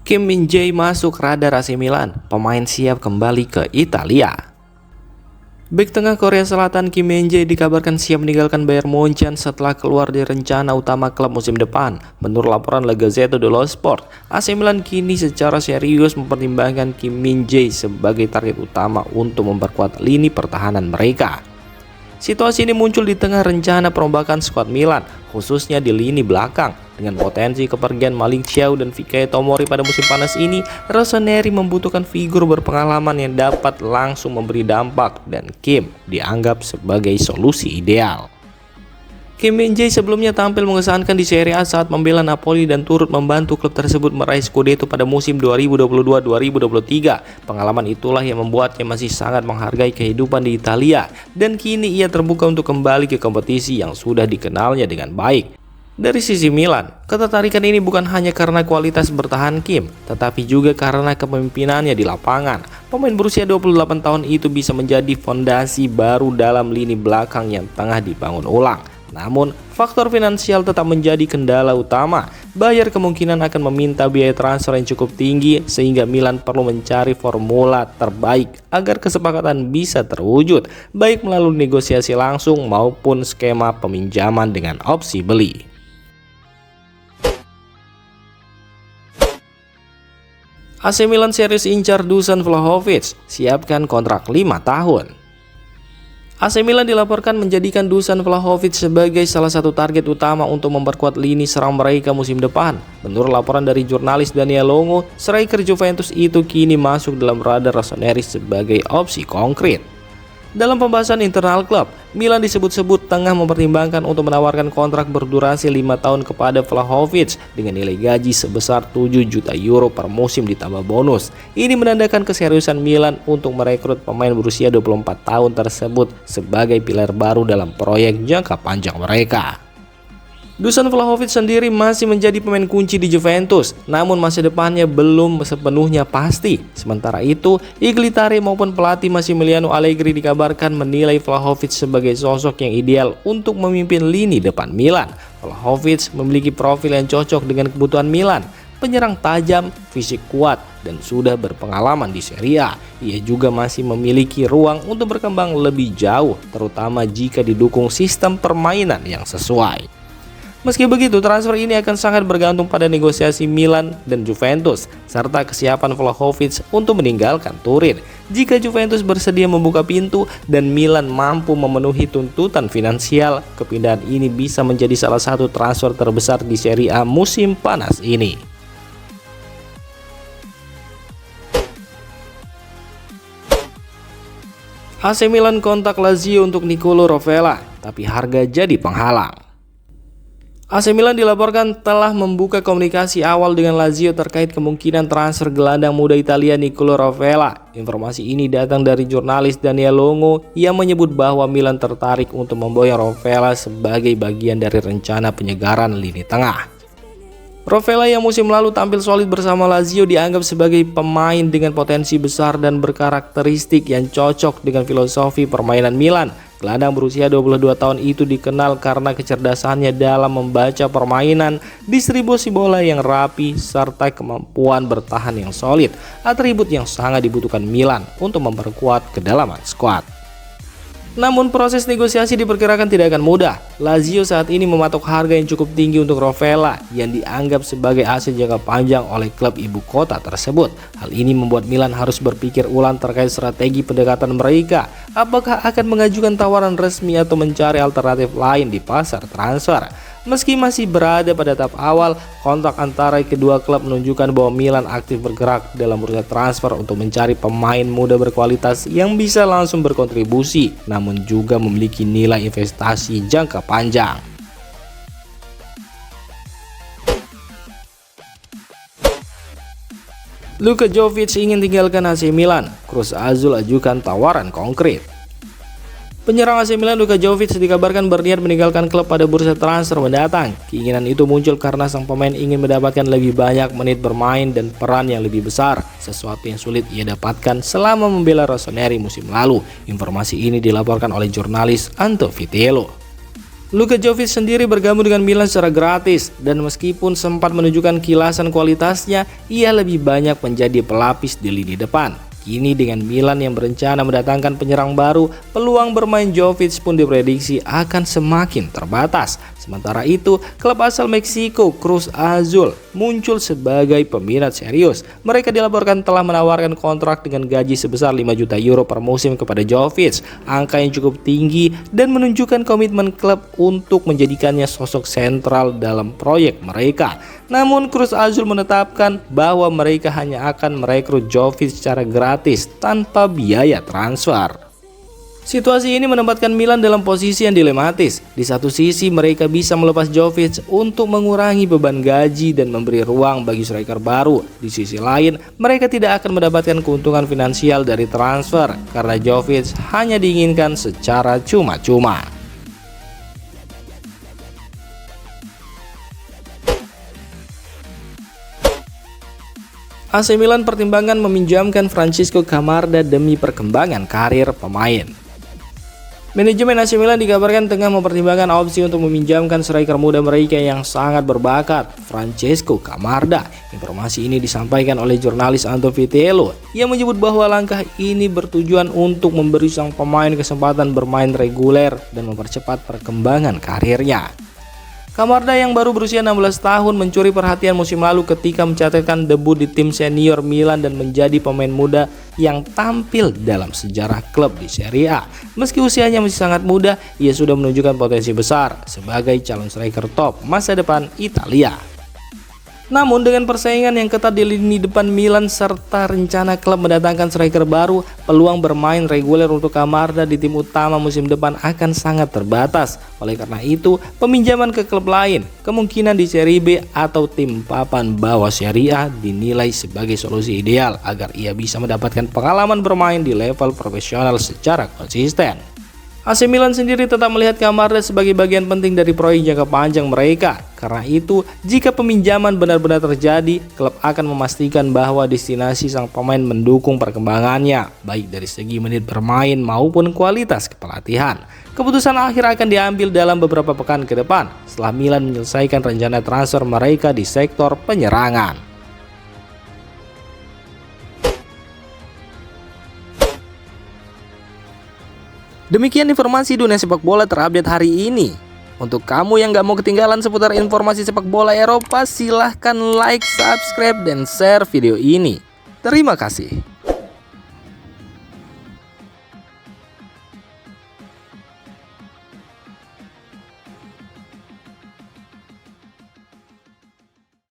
Kim Min-jae masuk radar AC Milan, pemain siap kembali ke Italia. Bek tengah Korea Selatan Kim Min-jae dikabarkan siap meninggalkan Bayern Munchen setelah keluar dari rencana utama klub musim depan. Menurut laporan La Gazzetta dello Sport, AC Milan kini secara serius mempertimbangkan Kim Min-jae sebagai target utama untuk memperkuat lini pertahanan mereka. Situasi ini muncul di tengah rencana perombakan skuad Milan, khususnya di lini belakang. Dengan potensi kepergian Malik Thiaw dan Fikayo Tomori pada musim panas ini, Rossoneri membutuhkan figur berpengalaman yang dapat langsung memberi dampak, dan Kim dianggap sebagai solusi ideal. Kim Min-jae sebelumnya tampil mengesankan di Serie A saat membela Napoli dan turut membantu klub tersebut meraih Scudetto pada musim 2022-2023. Pengalaman itulah yang membuatnya masih sangat menghargai kehidupan di Italia, dan kini ia terbuka untuk kembali ke kompetisi yang sudah dikenalnya dengan baik. Dari sisi Milan, ketertarikan ini bukan hanya karena kualitas bertahan Kim, tetapi juga karena kepemimpinannya di lapangan. Pemain berusia 28 tahun itu bisa menjadi fondasi baru dalam lini belakang yang tengah dibangun ulang. Namun, faktor finansial tetap menjadi kendala utama. Bayern kemungkinan akan meminta biaya transfer yang cukup tinggi, sehingga Milan perlu mencari formula terbaik agar kesepakatan bisa terwujud, baik melalui negosiasi langsung maupun skema peminjaman dengan opsi beli. AC Milan serius incar Dusan Vlahovic, siapkan kontrak 5 tahun. AC Milan dilaporkan menjadikan Dusan Vlahovic sebagai salah satu target utama untuk memperkuat lini serang mereka musim depan. Menurut laporan dari jurnalis Daniel Longo, striker Juventus itu kini masuk dalam radar Rossoneri sebagai opsi konkret. Dalam pembahasan internal klub, Milan disebut-sebut tengah mempertimbangkan untuk menawarkan kontrak berdurasi 5 tahun kepada Vlahovic dengan nilai gaji sebesar 7 juta euro per musim ditambah bonus. Ini menandakan keseriusan Milan untuk merekrut pemain berusia 24 tahun tersebut sebagai pilar baru dalam proyek jangka panjang mereka. Dusan Vlahovic sendiri masih menjadi pemain kunci di Juventus, namun masa depannya belum sepenuhnya pasti. Sementara itu, Iglitare maupun pelatih Massimiliano Allegri dikabarkan menilai Vlahovic sebagai sosok yang ideal untuk memimpin lini depan Milan. Vlahovic memiliki profil yang cocok dengan kebutuhan Milan, penyerang tajam, fisik kuat, dan sudah berpengalaman di Serie A. Ia juga masih memiliki ruang untuk berkembang lebih jauh, terutama jika didukung sistem permainan yang sesuai. Meski begitu, transfer ini akan sangat bergantung pada negosiasi Milan dan Juventus, serta kesiapan Vlahovic untuk meninggalkan Turin. Jika Juventus bersedia membuka pintu dan Milan mampu memenuhi tuntutan finansial, kepindahan ini bisa menjadi salah satu transfer terbesar di Serie A musim panas ini. AC Milan kontak Lazio untuk Nicolo Rovella, tapi harga jadi penghalang. AC Milan dilaporkan telah membuka komunikasi awal dengan Lazio terkait kemungkinan transfer gelandang muda Italia Nicolo Rovella. Informasi ini datang dari jurnalis Daniel Longo yang menyebut bahwa Milan tertarik untuk memboyong Rovella sebagai bagian dari rencana penyegaran lini tengah. Rovella yang musim lalu tampil solid bersama Lazio dianggap sebagai pemain dengan potensi besar dan berkarakteristik yang cocok dengan filosofi permainan Milan. Gelandang berusia 22 tahun itu dikenal karena kecerdasannya dalam membaca permainan, distribusi bola yang rapi, serta kemampuan bertahan yang solid, atribut yang sangat dibutuhkan Milan untuk memperkuat kedalaman skuad. Namun proses negosiasi diperkirakan tidak akan mudah. Lazio saat ini mematok harga yang cukup tinggi untuk Rovella yang dianggap sebagai aset jangka panjang oleh klub ibu kota tersebut. Hal ini membuat Milan harus berpikir ulang terkait strategi pendekatan mereka. Apakah akan mengajukan tawaran resmi atau mencari alternatif lain di pasar transfer? Meski masih berada pada tahap awal, kontak antara kedua klub menunjukkan bahwa Milan aktif bergerak dalam bursa transfer untuk mencari pemain muda berkualitas yang bisa langsung berkontribusi, namun juga memiliki nilai investasi jangka panjang. Luka Jovic ingin tinggalkan AC Milan, Cruz Azul ajukan tawaran konkret. Penyerang AC Milan Luka Jovic dikabarkan berniat meninggalkan klub pada bursa transfer mendatang. Keinginan itu muncul karena sang pemain ingin mendapatkan lebih banyak menit bermain dan peran yang lebih besar, sesuatu yang sulit ia dapatkan selama membela Rossoneri musim lalu. Informasi ini dilaporkan oleh jurnalis Anto Vitello. Luka Jovic sendiri bergabung dengan Milan secara gratis, dan meskipun sempat menunjukkan kilasan kualitasnya, ia lebih banyak menjadi pelapis di lini depan. Kini dengan Milan yang berencana mendatangkan penyerang baru, peluang bermain Jovic pun diprediksi akan semakin terbatas. Sementara itu, klub asal Meksiko Cruz Azul muncul sebagai peminat serius. Mereka dilaporkan telah menawarkan kontrak dengan gaji sebesar 5 juta euro per musim kepada Jovic, angka yang cukup tinggi dan menunjukkan komitmen klub untuk menjadikannya sosok sentral dalam proyek mereka. Namun Cruz Azul menetapkan bahwa mereka hanya akan merekrut Jovic secara gratis tanpa biaya transfer. Situasi ini menempatkan Milan dalam posisi yang dilematis. Di satu sisi mereka bisa melepas Jovic untuk mengurangi beban gaji dan memberi ruang bagi striker baru. Di sisi lain, mereka tidak akan mendapatkan keuntungan finansial dari transfer karena Jovic hanya diinginkan secara cuma-cuma. AC Milan pertimbangkan meminjamkan Francisco Camarda demi perkembangan karir pemain. Manajemen AC Milan dikabarkan tengah mempertimbangkan opsi untuk meminjamkan striker muda mereka yang sangat berbakat, Francesco Camarda. Informasi ini disampaikan oleh jurnalis Anto Vitello yang menyebut bahwa langkah ini bertujuan untuk memberi sang pemain kesempatan bermain reguler dan mempercepat perkembangan karirnya. Camarda yang baru berusia 16 tahun mencuri perhatian musim lalu ketika mencatatkan debut di tim senior Milan dan menjadi pemain muda yang tampil dalam sejarah klub di Serie A. Meski usianya masih sangat muda, ia sudah menunjukkan potensi besar sebagai calon striker top masa depan Italia. Namun dengan persaingan yang ketat di lini depan Milan serta rencana klub mendatangkan striker baru, peluang bermain reguler untuk Camarda di tim utama musim depan akan sangat terbatas. Oleh karena itu, peminjaman ke klub lain, kemungkinan di Serie B atau tim papan bawah Serie A dinilai sebagai solusi ideal agar ia bisa mendapatkan pengalaman bermain di level profesional secara konsisten. AC Milan sendiri tetap melihat Camarda sebagai bagian penting dari proyek jangka panjang mereka. Karena itu, jika peminjaman benar-benar terjadi, klub akan memastikan bahwa destinasi sang pemain mendukung perkembangannya, baik dari segi menit bermain maupun kualitas kepelatihan. Keputusan akhir akan diambil dalam beberapa pekan ke depan, setelah Milan menyelesaikan rencana transfer mereka di sektor penyerangan. Demikian informasi dunia sepak bola terupdate hari ini. Untuk kamu yang gak mau ketinggalan seputar informasi sepak bola Eropa, silahkan like, subscribe, dan share video ini. Terima kasih.